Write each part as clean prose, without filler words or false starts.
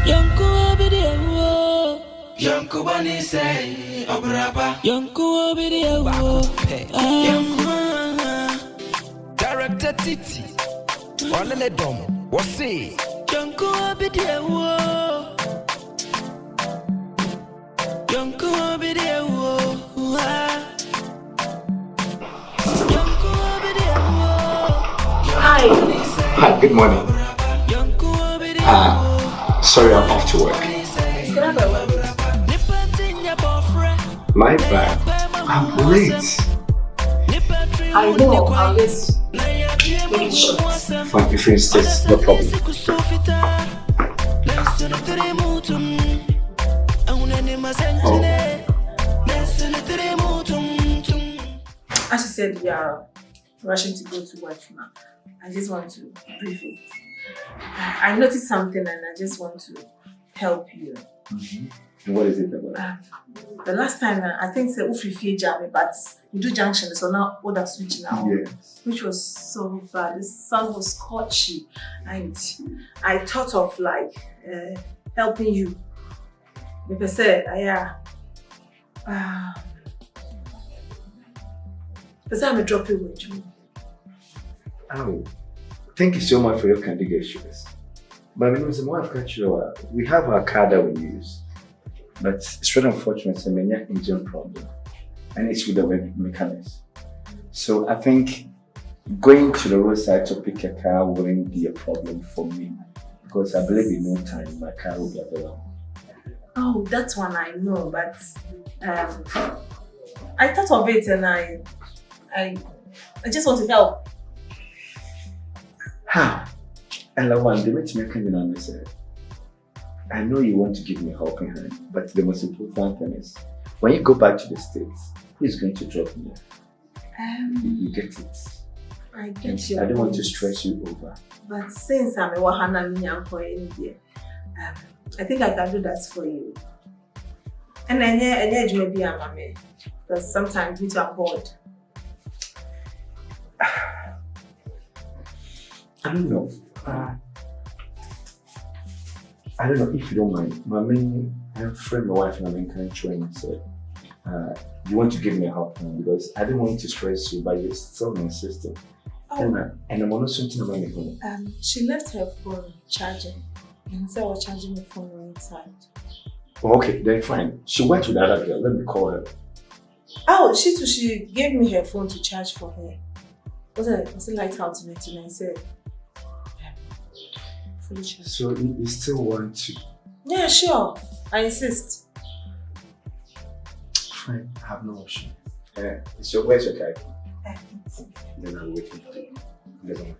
Yonko video. Yonko bani say obraba. Yonko video. Director Titi. One le dom. What's it? Yonko video. Yonko video. Hi, good morning. Sorry, I'm off to work. My bad. I'm late. I know, I'll just make it short. Fine, if you insist, no problem. As you said, we are rushing to go to work now. I just want to brief it. I noticed something and I just want to help you. Mm-hmm. What is it about? The last time, I think it's Ufi Jami, but we do junction, so now order switch now. Yes. Which was so bad. The sun was scorchy, and I thought of like helping you. Like I said, I'm dropping with you. Oh, thank you so much for your kind gestures. But I mean, we have our car that we use, but it's really unfortunate. It's a major engine problem, and it's with the mechanics. So I think going to the roadside to pick a car wouldn't be a problem for me, because I believe in no time my car will be available. Oh, that one I know, but I thought of it and I just want to help. How? And the one, the matchmaking said, I know you want to give me a helping hand, but the most important thing is, when you go back to the States, who is going to drop me? You get it. I get you. I don't want to stress you over. But since I'm a Wahana Minyanko in India, I think I can do that for you. And then you may be a mommy, because sometimes we are bored. I don't know. I don't know if you don't mind. My main friend, my wife, and my main kind train said, you want to give me a help because I don't want to stress you, but you're still insisting. Oh. And I'm also thinking about my phone. She left her phone charging, and so I was charging the phone inside. Oh, okay, then fine. She went to the other girl. Let me call her. Oh, she gave me her phone to charge for her. Was it light out to me tonight? I said, fully charged. So you still want to? Yeah, sure. I insist. Fine, I have no option. So where's your car? Then I'm waiting for you. Okay.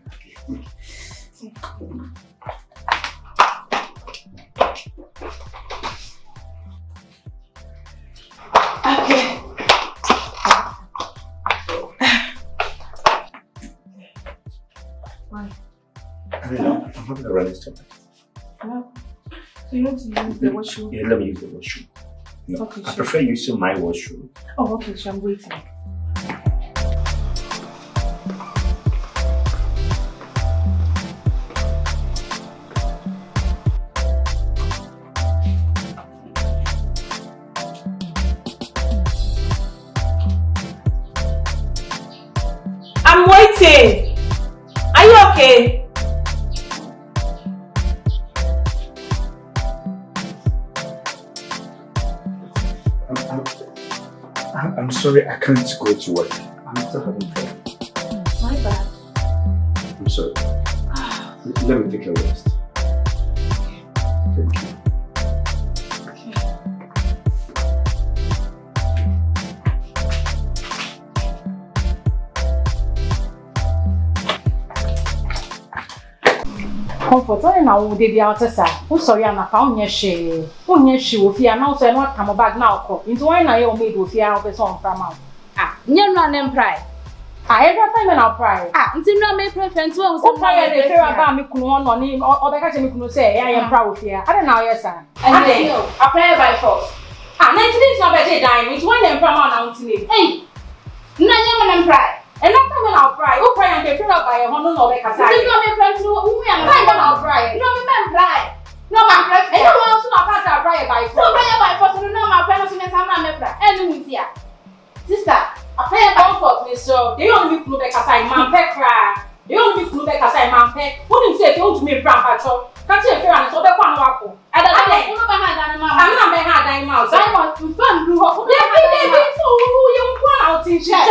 Why? I don't know. I'm having a running stomach. So you want to use the washroom? Yeah, let me use the washroom. No, okay, I prefer using my washroom. Oh, okay, so I'm waiting. I'm waiting. Are you okay? I'm sorry, I can't go to work. I'm still having trouble. My bad. I'm sorry. Let me take a rest. Thank you. Comfort, I know they be out sir. Who sorry I'm not found your share. Who near she will fear now, so not come back now. Into one I made with fear of the song from out. Near run and pride. I every time in our pride. Until no make preference well, so prior they fear about me could on him or the catching me could say, I am proud of fear. I don't know, yes, sir. And then I play by force. 19 is not better dying, it's one and from out to me. Hey, none and pride. And not come out pride. Who cry and they feel by a honor or like a sign. You know, me friends who are not pride. No, me pride. No, my preference. you want me to make a sign, man, pet cry. You want me to make a sign, man, pet. What do you say if you want to make Bram Patrol? Can't you feel and so they want to walk? I don't know. I'm not being hard, I'm out. I want to fun. You want out in chat.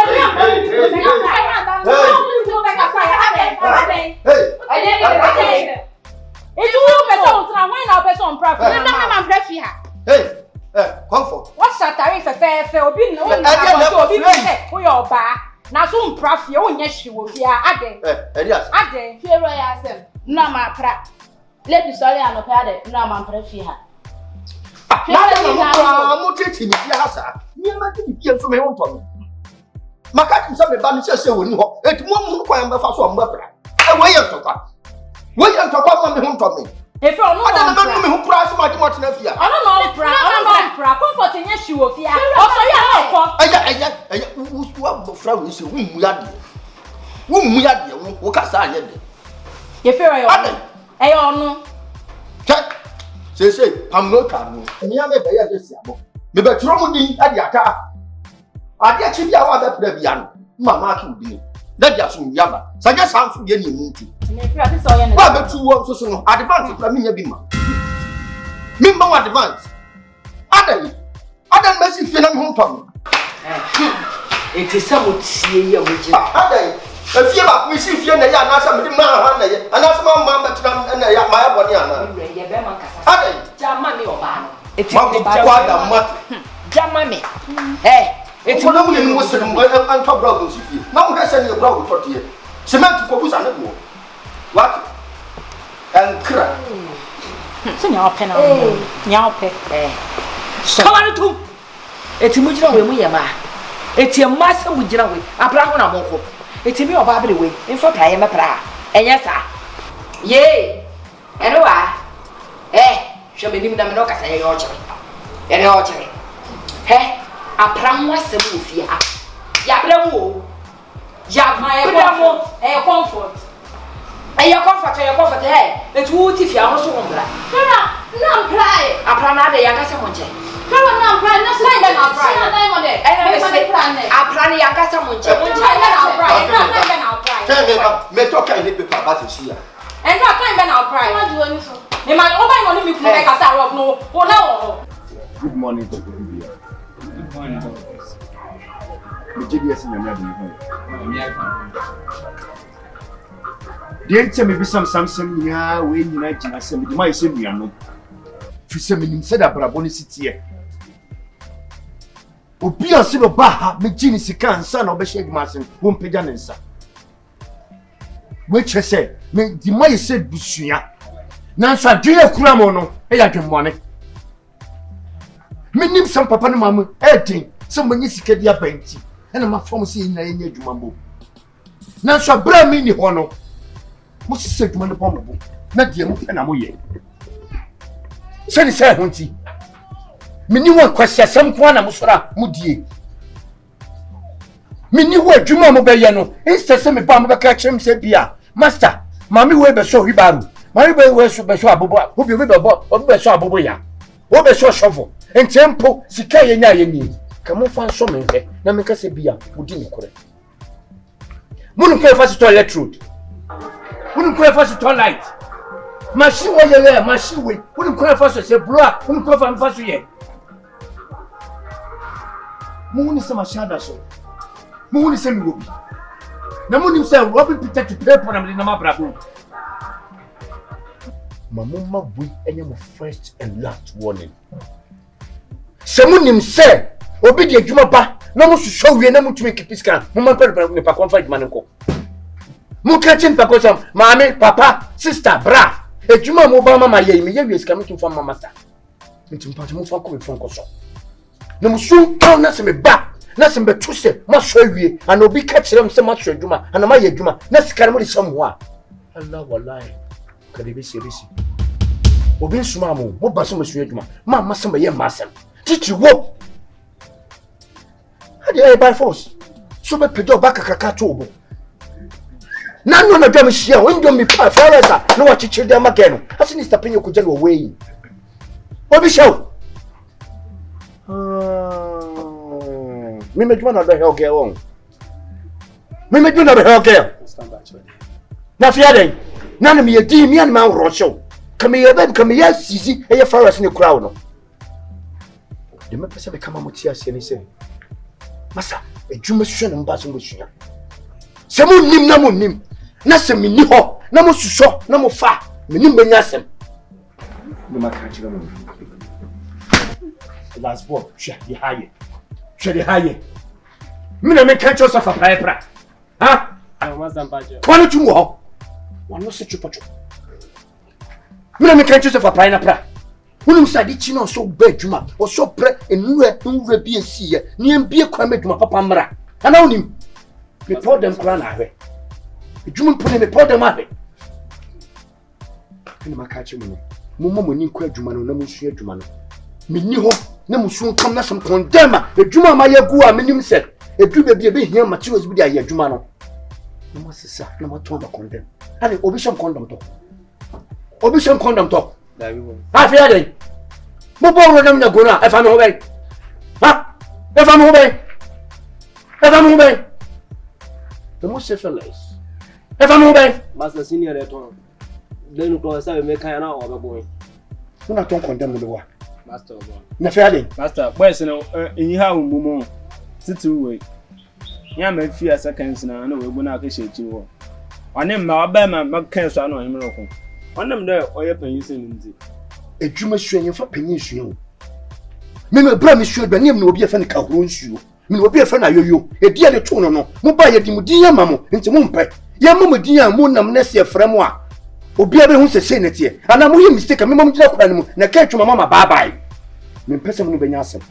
It's all person, when our person profit. I'm not profit here. Hey, comfort. What's that tariff fair? Be no one we are back. Now soon profit, oh, yes, you will fear. Elias. Ade, fear I say. No ma pra. Let me sorry and pay no man profit here. I'm taking it. Yes, near my kids to me on Tommy. Maka some bani say we ni ho. Et mo mu kwa mba fa so mba pra. E we ye toka. We ye toka ma me ho Tommy. If you no no me ho pra so ma di mo tena fia. I don't know pra. Comfort in yes you ofia. Also you are not. Aya wo fra we say wo mu ya de. Wo mu ya de wo ka sa anye de. Ye fear you. Eh onu. Check. Say I'm no can. Ni am be ya de siamo. Me be tro mu din ade aka. Ade chi bia wa be pra bia no. Mama ka udi. Na dia so yaba. Saja sanso ye ni mu nti. Me fear this all you. Wa be tu wo so no. Advance pra me nya bi ma. Me mba wa advance. Adan mesi fie na me ho pam. Enti samo tie ye mo ji. Adan. Efie ba me si fie na ya na sa me di ma ha na ye. Ana sa ma ma tina na ya ma ya boni ana. Ye be man kasa. Adan. Jama me oba no. Eti kwa da ma. Jama me. Eti mo na mu ni wo se mo an to bra go si fie. Na mo hese ni bra go to tie. Cement ko busa na go. What? And cry. So nya open na. Nya open. Kawari tu. Eti mu jira we mu ye ma. Eti ma sa mu jira we. Apra ho na mo ko. Eti mi oba bere we. Info pra ye me pra. Enye sa. Ye. Eno wa. Hwe me nim na me no kasa ye yo chere. Ye yo chere. Apra ho asem wo fie ha. Ya bere wo. Ya ma ye comfort. Your comfort, hey. Let's go to your house. No pray. Apra na de yanga sa monje. No pray, no sign na pray. Apra ni yanga sa monje. Me talk and paper about this here. And that time ben I'll cry. What do you want so? Me man oba money me come make asa rock no. No. Good morning to you. Good morning. Me GDS in your name. Dear tell me be some Samson ya we unite na sem di mai sem ya no. Fi sem nim said abraboni sitie. Obi ase no ba ha me gini sika ansa na obehye adwumasen wo mpega ne nsa. We chese me di mai se busua. Na nso adwe kura mo no e ya dwemmone. Me nim sam papa no mamu e din se manyi sika dia banti. E na ma fom se ina enya adwumambo. Na nso abra mi ni ho no. Musi se dwuma no pombo na die mu na mo ye sani sai honti mini wo kwasi asem ko na mo sora mo die mini wo adwuma mo be ye no insta se me ba mo be ka chem se bia master mami we be so hibaru mami we so be so abobo obi be bo obi be so abobo ya wo be so shovel entempo sika ye nya ye ni ka mo fa so me he na me ka se bia odi ni kore mo no ko fa to toilet road. Wouldn't call for to light. Machine way there, machine way. Wouldn't call for say blow. Wouldn't call for first year. Moon is a machada so. Moon is a movie. Na moon himself, Robin Peter to play for them in my bravo. Mamma, we any more first and last warning. Someone himself, obedient Jumapa, no more to show you, no more to make a piscan. Mama, pa confide manako. Mukachin pakosam, mama, papa, sister, bra. Ejuma moba mama ye me ye coming to from mama master. Nti mpaje mo fa ko fon koso. Na musu taw na se me ba, na se me tuse, ma so awie, ana obi ka kire m se ma so adwuma, ana ma ye adwuma, na sika mo de sham ho a. Allah wallahi. Kadi be serisi. Obi nsuma mo ba so mo so adwuma, ma ma se me ye masem. Titi wo. Hadi by force. So be pedo ba kakaka to obo. Nano na drum shia when do me pa foresa no wa chichi dem again as ni step you kujelo way obi show me me juma na do he oge won Me do na be okay. Na fiade. Na na me di me an ma rocho. Come here ben come here sisi e faras ne kura no. De me pese be kama moti ase ni se. Masa, edwuma hwe no mba so bosua. Se mo nim na mo nim. Na se me ni ho, na mo suso, na mo fa. Me nim benya asem. No ma ka chira mo. Last word, hwe the higher. Hwe the higher. Me na me ka cho so fa pra. Ha? Wanu tu mo. Wanu se chupocho. Me na me ka cho so fa na pra. Wonu sadi chi no so ba adwuma o so pre enura bi esi ye ni mbie kwa medwuma papa mra ana onim me pour them kra na ahwe adwuma mpone me pour them ahwe kini makachi mu no mo ni kwa adwuma no na mo su adwuma no me ni ho na mo su kam na some condemn adwuma ma ye gu a menim se edu be be hia materials bi dia ye adwuma no na mo sesa na mo to ba condemn ani obi sham condemn to ha fi ade mo bo ro nam na go na e fa me ho be ha e fa me ho be the most selfless e fa me ho be master senior return then ko sa me kan na o be boy una ton condemn mo wa master boy na fi ade master boys no enyi ha wo mo titi we ya ma fi a seconds na we bu na ka shechi wo wane ma ba ma kan so na o himro ko onam de oye panyin sin ndi edwuma suanye fa panyin suo me bra me suo ba nem na obi afa ne ka horo nsuo me obi afa na yoyo edi ale to no mo ba ye di mu din ya mamo nti mo mpe ya mo din ya mo nam na se frem a obi abe hu se ne tie ana mo ye mistake me mo gina kura ne mu na ka atwuma mama bye bye me pese mo no benya asem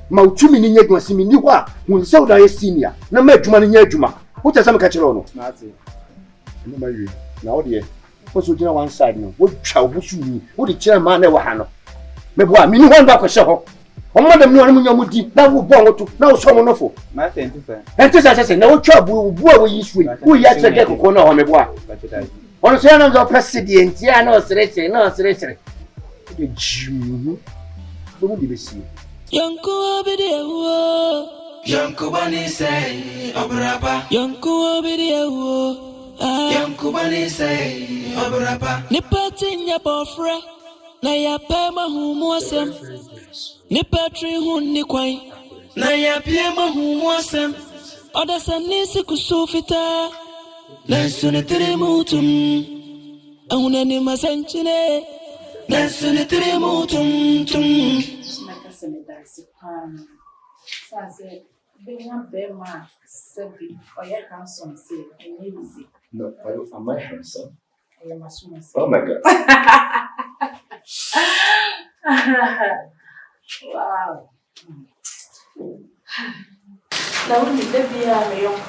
ma utumi ni nyadwuma si mi ni ho a wo nse wo da ye senior na ma adwuma ni nyadwuma wo tesa me ka kire wo no na ati no ma wi na wo de so gina one side no wo twa wo su ni wo de kire ma na wo ha no me bo a mi ni ho ndo akose ho o madam ni wonu nyamu di na wo bo ngoto na wo so mo no fo ma tentifa enti na wo twa bu wo yi suwe wo ya tege kokko na ho me bo a ono se na ndo president ya na osere de jimu wo di besi Yanko obidewo Yanko bani say obraba Yanko obidewo Yanko bani say obraba Nipati nya bofre na ya pe mahumu asem Nipatri hun ni kwai na ya pie mahumu asem Oda sanisi kusufita na sunitiri mutum Ahuna ni masanchine na sunitiri mutum tum No, am I handsome? Oh my God. Wow. Now we live here, my young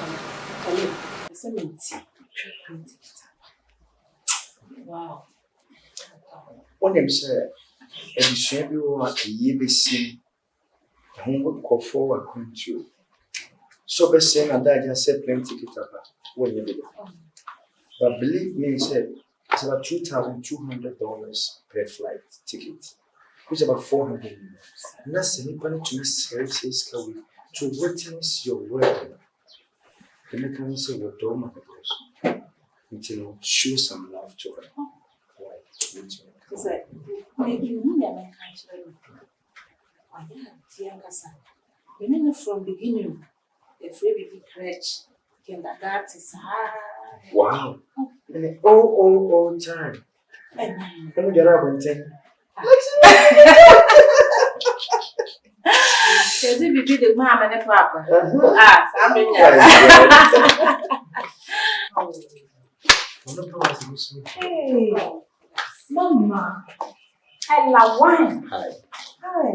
wow. One them say, and you share a year be seen. Homework call forward control. So be saying and I just said plenty ticket up when you did. But believe me, said it's about $2,200 per flight ticket, which is about $400. That's anybody to services to witness your word. The mechanism will do my until show some love to her. Maybe you need a man from beginning, the free baby crutch, kindergarten, wow. And all time. Let me get up and tell Does it be the mom and the papa? Hey, Mama. I love wine. Hi. Hi.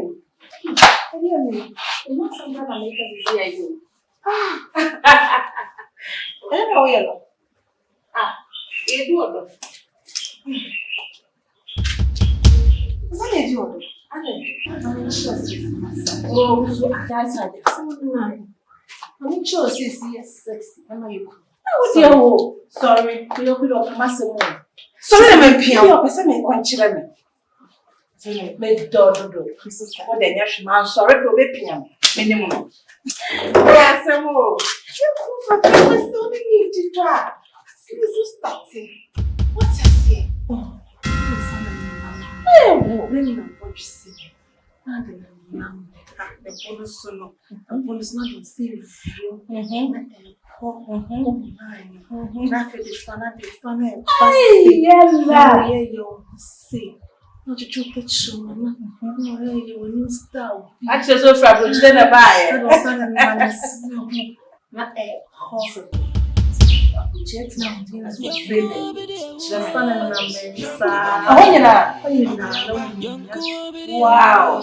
You want some kind of makeup to see you? Yellow. You do it. What did you do? I'm sure she's sexy. Sorry, you don't massive. Sorry, my piano. I'm sorry, to be piano. Minimum. Yes, I'm all. You're so need to try. This is starting. What's this? Oh, what you see? The bonus no. The bonus not the same. Not to choke the show. You style. Actually, so far, we're going to buy it. Not a horse. Jet now, the sun and wow.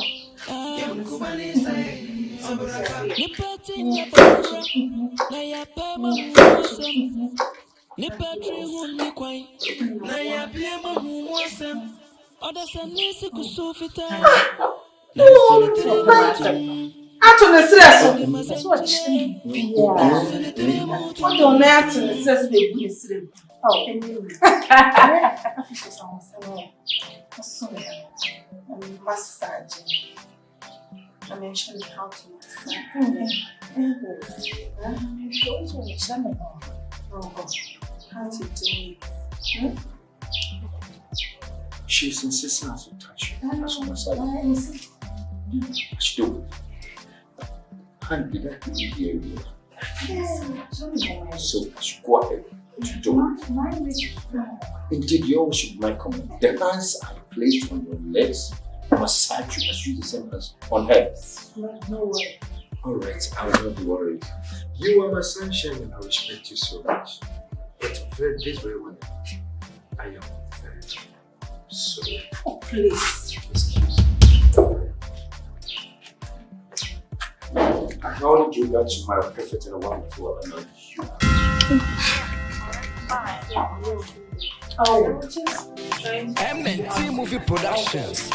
Atone stress. What don't atone stress dey bu stress. Oh, anyway. Massage. I mentioned how to massage. How to do it. She's insisting on some touch. That's what I said. Let's do it. And be that in the area. So let's go ahead to do it. Indeed, yours should my comment. The hands are placed on your legs. Massage you as you the same as on her. No way. Alright, I will not be worried. You are my sunshine and I respect you so much. But this very one, I am very sorry. Oh, please. Excuse me. I acknowledge you that you are perfect and wonderful and not you. Oh, MNT Movie Productions.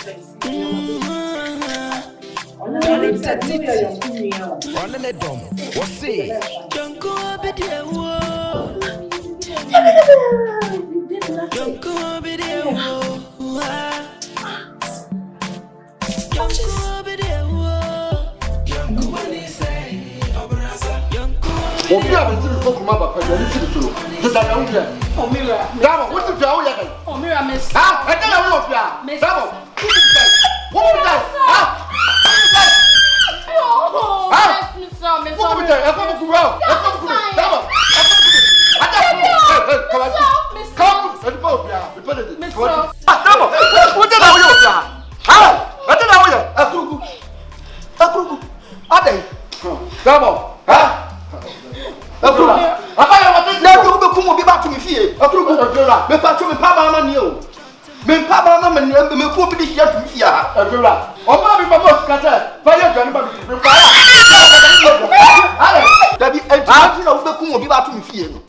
One what's it? Junko Abidewo. Junko Abidewo. Obi a bɛ siri fɔ kuma ba pɛ yɛrɛ siri soro sisan na wuli yɛ. Oh, Mira. Dama o ti fi awo yɛ kɛ. Oh, Mira, miss. Ha ɛ tɛ na wuli o fi a. Dama o ti fi kɛ. Wo ti kɛ. Ha. Oh, miss, Wo ti fi kɛ ɛ fɔ mu kuru o ɛ fɔ mu kuru dama ɛ fɔ mu kuru. A tɛ fɔ ɛ kaba ti kaba ti ɛ ti fɔ o fi a ɛ fɔ de ti. Dama o tɛ na wuli o fi a. Ha ɛ tɛ na wuli ɛ kuruku ɛ kuruku a tɛ dama ha. Akuru abaya wate na ko be kumo bi ba to me fie akuru ko dora me pa to me pa ba ma ni o me pa ba ma ni me ko bi di hia to me fie ha dora o ma bi ba mo skata fa ye dwan ba bi pa ya ale dabi enti na wo be kumo bi ba to me fie no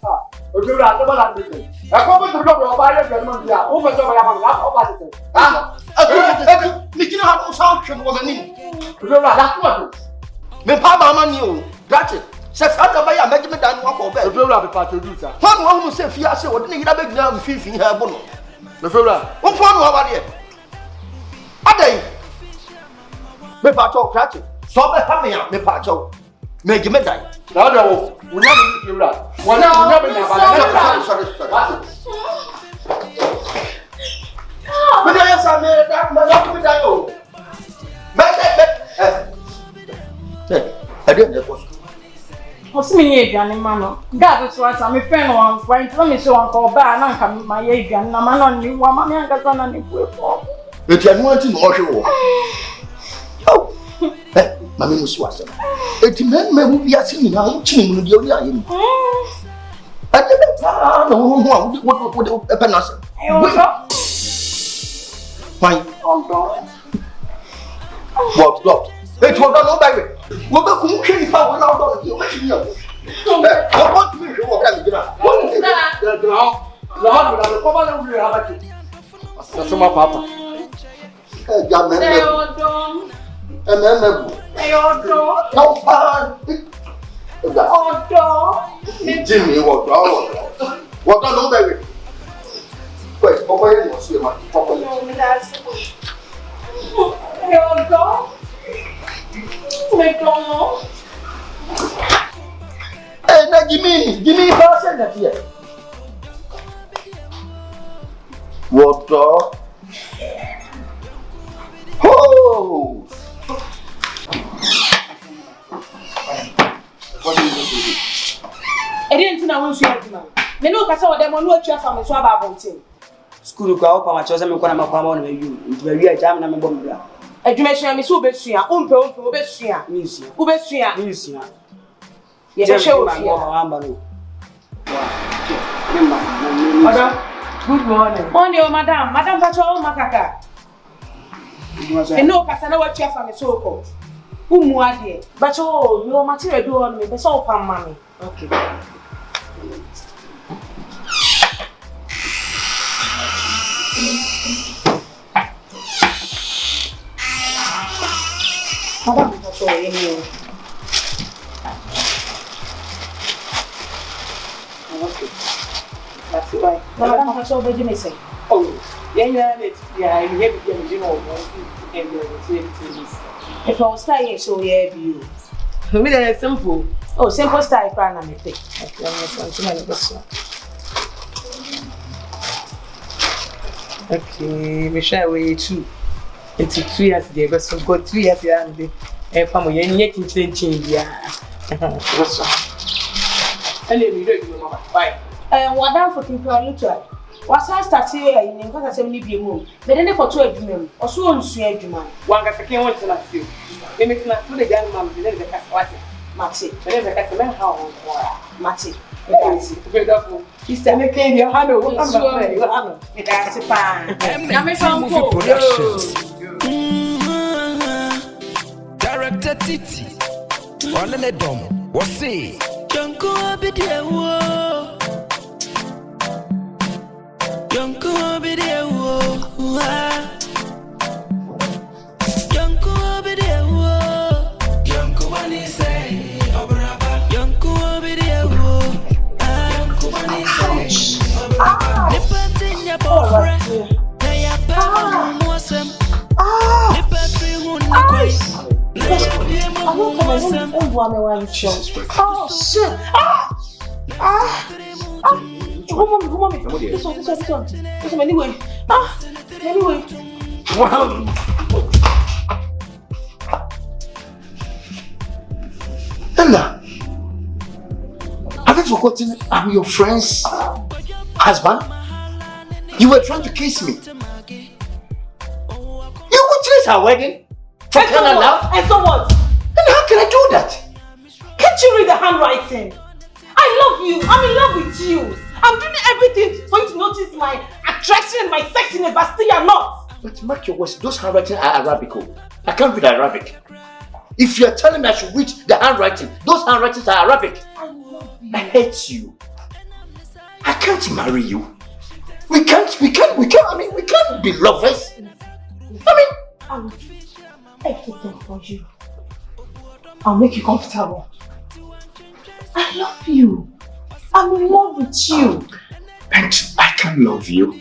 dora to ba la me e ko bo to do ba ye dwan ma bi a o fa so ba ya ma o ba se ha akuru ni kina ha ko sa hwe mo ni dora la ko me pa ba ma ni o gati se fata ba ya megime dan wa ko be efewura be pa produce a ho no hu se fia se wo de yira be gina mfifi ha bo no efewura wo fo no wa de adai me pa cho krati so be pa me ya me pa cho megime dan na de wo unya me efewura unya be na ba na sorry me de ya sa me da me da me dan o me ade ne ko What's me again, man? God is what I'm a friend of one friend. Let me show Uncle Bar and come my again. No man on you, one man got on and you. If you are wanting to wash your oh, Mammy was was it. Men may be asking now, chimney with your young. I didn't know what a penas. Fine, what dropped? They told her no baby. What the cooking power now? You mentioned you. I want to be sure that you know. What is that? The Lord, the common of your habit. That's my papa. Young man, a man, no fun. Jimmy, what? What I know, baby. Wait, Papa, you must see my papa. Jimmy, pass that here. What the? Oh! I didn't know when she had man. Me no kasa o dem no atua fa me so aba abontin. School kwa opa ma chose me kwa na makwa ma na yu. Nti wi ajam na me bom bra. Adwumahia me so obesua, ompe obesua. Ni sua. Obesua. Ni sua. Ye be shewo fi. Amba no. Madam, good morning. Morning, oh, madam. Madam, that's all makaka. And no, Cassandra, what you have so called. Whom are they? But oh, your material do on me, but so palm mammy. Okay. Madam, that's all you. Okay. That's why. Madam, that's all what you may say. Oh, yeah, you have to you know, if I was staying so yeah, you. Me that simple. Oh, simple style plan na me take. Okay, we share way too. Into 2 years there, but so got 2 years here and the famo yen yet in change ya. What's up? And then we do mama. Bye. What down for people look like. What's I start here in because I say be move. But then they for 2 adwuma. Also on sua adwuma. One ga second one na feel. They make na food the young man then the cast what. Mate. Then the cast man how on. Mate. Beautiful. Sister me came your hand over. That's a pan. Na me found productions. Director Titi. On the dome. What's it? Junko Abidewo. Junko Abidewo. Junko Abidewo. Junko Bani say Obraba. Junko Abidewo. Junko Bani say Obraba. Nipatin ya boyfriend. Na ya pa mwasem. Nipatri huni kwai. Na ya pia mwasem. Oh shit! Come on. This one. Anyway. Anyway. Wow. Ella, have you forgotten I'm your friend's husband? You were trying to kiss me. You witnessed our wedding? And so what? And how can I do that? Can't you read the handwriting? I love you. I'm in love with you. I'm doing everything for you to notice my attraction and my sexiness, but still you're not. But mark your words, those handwriting are Arabic. I can't read Arabic. If you're telling me I should read the handwriting, those handwritings are Arabic. I love you. I hate you. I can't marry you. We can't be lovers. I'll do everything for you. I'll make you comfortable. I love you. I'm in love with you. And I can't love you.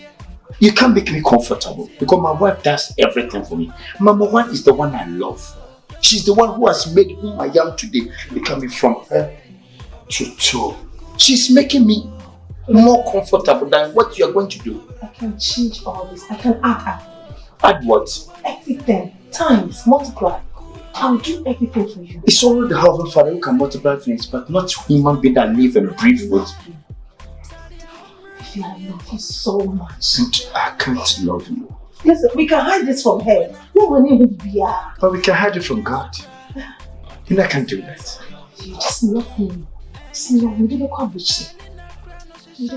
You can't make me comfortable because my wife does everything for me. Number one is the one I love. She's the one who has made whom I am today becoming from her to toe. She's making me more comfortable than what you are going to do. I can change all this. I can add. Add what? Everything. Times. Multiply. I'll do everything for you. It's only the Heavenly Father who can multiply things, but not human being that live and breathe with. I love you so much. And I can't love you. Listen, we can hide this from her. No one will be here. But we can hide it from God. And I can't do that. You just love me. Just love me. You don't call me. You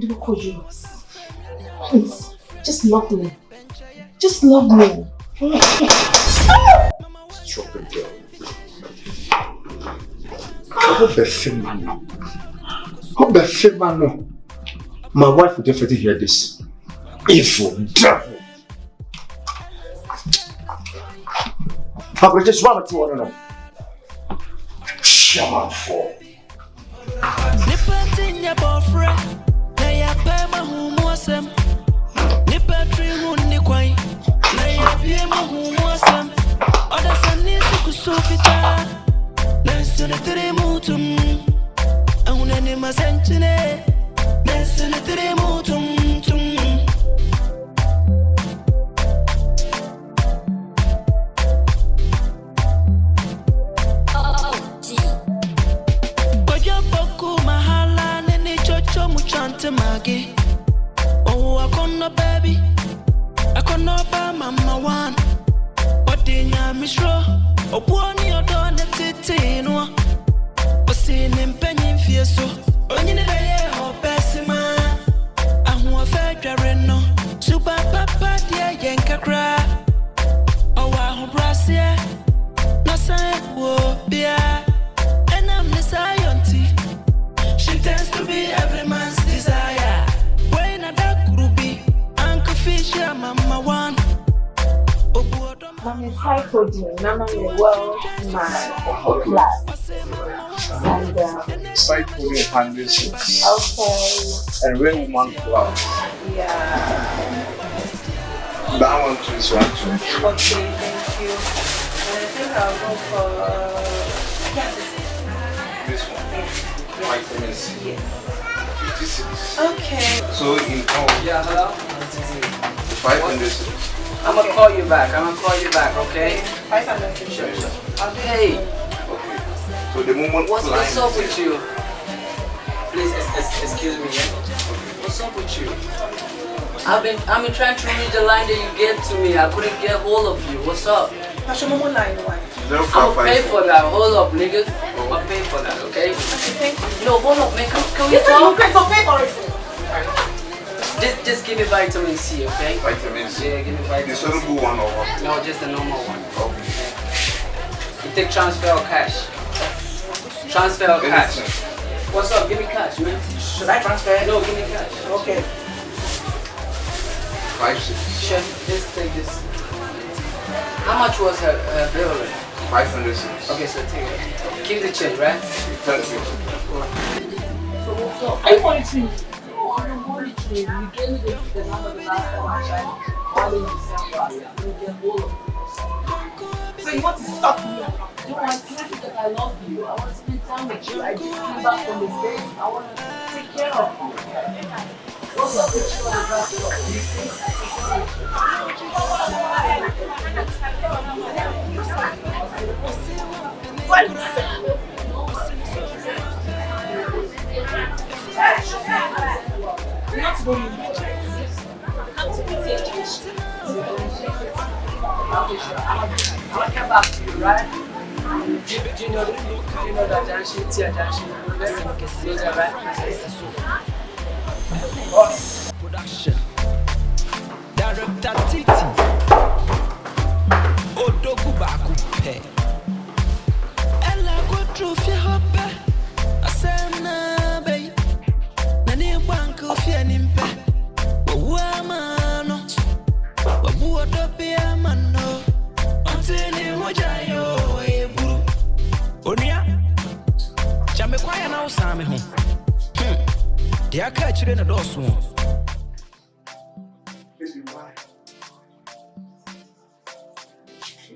don't call you. Please, just love me. Just love me. Stop it, girl. How the man? My wife will definitely hear this. Evil devil. I just want to want to know. Shaman for. Nipatin ya boyfriend. Na ya pema humwasem. Nipatri huni kwai. Na ya pema humwasem. Oda sanisi kusufita. Na nsune tere mutum. Uma senchine, Nessun Trimutum Tum. Boku mahala nene chocho muchante magi. Oh, I gonna baby, I gonna buy mama one. But in ya mishro, oh boy, you don't let it in. Oh, see him penny fierce. Oh, you need a year or pessima. I want fair no super papa, dear yanka cry. Oh, I hope Rassia, no sign, whoa, beer. And I'm the scientist. She tends to be every man's desire. When I dark ruby, Uncle Fisher, Mama one. I'm a psychogen, I'm a well man, class. And Psychogen foundation. okay. And real woman class. Yeah. That one too is one too. Okay, thank you. And I think I'll go for This one. Vitamin C. yes. 56. Okay. So in all, Yeah, hello? 500. I'm gonna call you back. Okay? 500. Sure. I'll be hey. Okay. So the moment What's up with you? Please excuse me, yeah? What's up with you? I've been trying to read the line that you gave to me. I couldn't get hold of you. What's up? That's your mobile line, why? I'll pay for that. Hold up, niggas. I'll pay for that, okay? Thank you. No, hold up, man. Can we You talk? can pay for it. Just give me vitamin C, okay? Vitamin C. Yeah, give me The vitamin C. soluble one or what? No, just the normal one. Okay. You take transfer or cash? Transfer or cash? Anything. What's up? Give me cash, man. Should I transfer? No, give me cash. Okay. 56. Chef, just take this. How much was her bill? 506. Okay, so take it. Keep the change, right? Thank you. So what's up? I want to. No, I don't want to. You gave me the number the last time I tried. All in December, I'm going to get hold of it. So you want to stop me? No, I told you that I love you. I want to spend time with you. I just came back from the States. I want to take care of you. What's up with you on the back door? What is it? Not going to I'll come back to you, right? Do you know that Janshi, Tia Janshi, right? Boss production. Director Titi. Odogu Baku Pe. Ella go through fi hoppe. Asana bay. Nani banko fi animpe. Wa mano. Wa buodo bi amano. Antini hojayo eburu. Onia. Chame kwaya na usame ho. They are catching a dose one. Baby, why?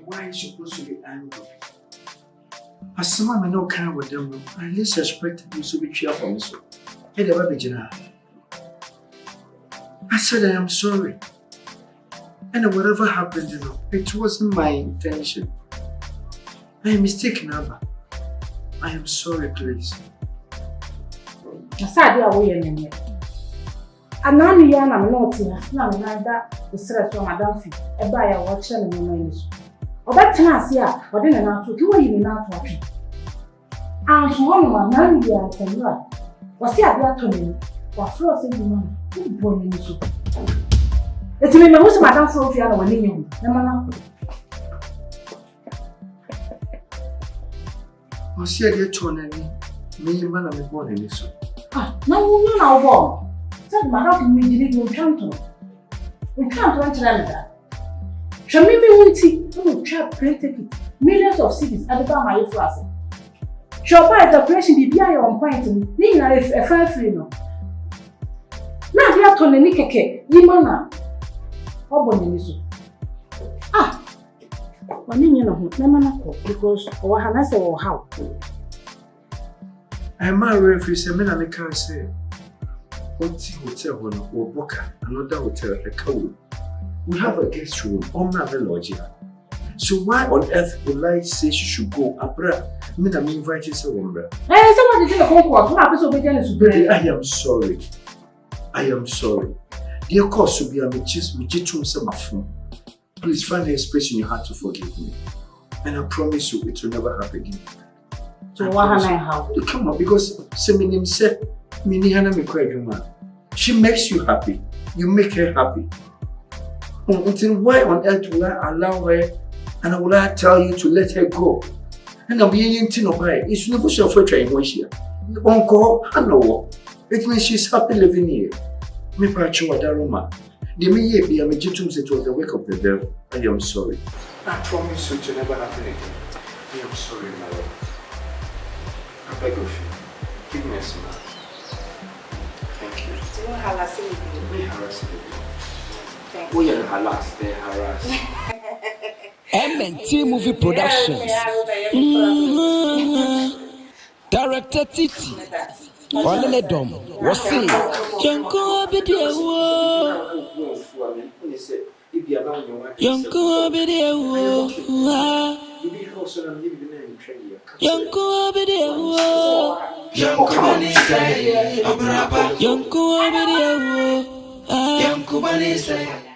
Why are you supposed to be angry? As someone I know kind with them, I least expected you to be cheerful. So, hey, the baby, I said I am sorry. And whatever happened, it wasn't my intention. I am mistaken, Abba. I am sorry, please. Aside ya woye nene. Anani ya na mnoti na menada usere so madam fi. Eba ya wo kire ne mama ni so. Obetena ase a ode ne na to ki wo yi ne na to atwe. Anso ho no anani ya kenra. Wasi ade ato ne. Wa fro se bi mama. Ku bo ne ni so. Etimi me wo se madam fro fi ya na wani nyi. Na mana. Wasi ade to na ni. Me mana me born in so. Na wo na wo. Said madam mi jiri go twanto. Twanto antira nda. Hwame me wunti, no trap play ticket. Millions of cities at the my flash. Show by the operation bibia you on point ni na e free no. Na dia to ne ni keke, yi mana. Obo ni so. Wani nyina ho, na mana ko because o ha na se wo how. I'm a referee, say, men and I can't say. What's hotel or Boca, another hotel, a cow. We have a guest room, on another lodging. So why on earth would I say she should go? Abra, me na me invite you so umbrella. Hey, someone did a homework. What happens over there? I am sorry. I am sorry. Dear cause to be a phone. Please find a space in your heart to forgive me. And I promise you it will never happen again. So what how? Come on, because Seminim said, she makes you happy. You make her happy. Until why on earth will I allow her and will I tell you to let her go? And I'm being to know why. It's no push for trying when she uncle, I know. It means she's happy living here. Me pacho adaroma. The me be a magitum it was the work of the devil. I am sorry. I promise you to never happen again. I am sorry, my love. I beg of you. Give me a smile. Thank you. Do you harass me? Me harassing you. Thank you. We are harassed, they harass. MNT Movie Productions. Director Titi. Olele Dom. What's it? Yanko Abidewo. Yanko Abidewo. Yanko Abidewo. Yanko Abidewo. Yanko Abidewo. Yanko Abidewo.